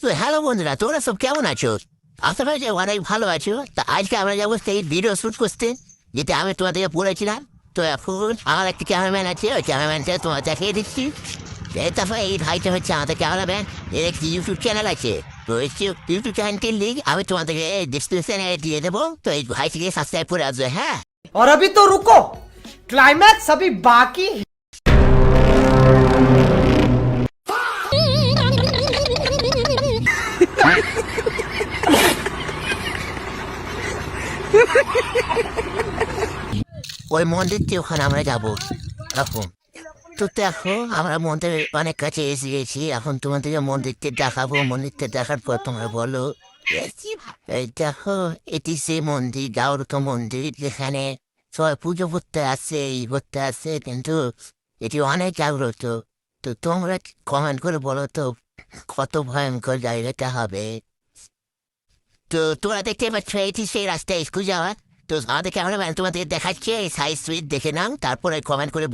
তো হ্যালো বন্ধুরা, তোমরা সব কেমন আছো? আশা করি যে অনেক ভালো আছো। তা আজকে আমরা যাবো সেই ভিডিও শুট করতে, যেটা আমি তোমাদেরকে বলেছিলাম। তো এখন আমার একটা ক্যামেরাম্যান আছে, ওই ক্যামেরাম্যানটা তোমার দেখিয়ে দিচ্ছি। তারপর এই ভাইটা হচ্ছে আমাদের ক্যামেরাম্যান। এর একটি ইউটিউব চ্যানেল আছে। তো এই ইউটিউব চ্যানেলটির লিঙ্ক আমি তোমাদেরকে ডিসক্রিপশনে দিয়ে দেবো। তো এই ভাইটিকে সাবস্ক্রাইব করে আসবে, হ্যাঁ। और अभी तो रुको, क्लाइमैक्स अभी बाकी है। ওই মন্দিরটি ওখানে আমরা যাবো এখন। তো দেখো, আমরা মন্দিরের অনেক কাছে এসে গেছি। এখন তোমাদেরকে মন্দিরটি দেখাবো। মন্দিরটা দেখার পর তোমরা বলো। এই দেখো, এটি সেই মন্দির, জাগ্রত মন্দির, যেখানে সবাই পুজো করতে আসে, করতে আসে, কিন্তু এটি অনেক জাগ্রত। তো তোমরা কমেন্ট করে বলো তো, কত ভয়ঙ্কর জায়গাটা হবে। তো তোমরা দেখতে পাচ্ছ এটি সেই রাস্তায় স্কুল যাওয়া। তো আমাদের ক্যামেরাম্যান তোমাদের দেখাচ্ছে, এই সাইড সুইট দেখে নাও, তারপরে কমেন্ট করে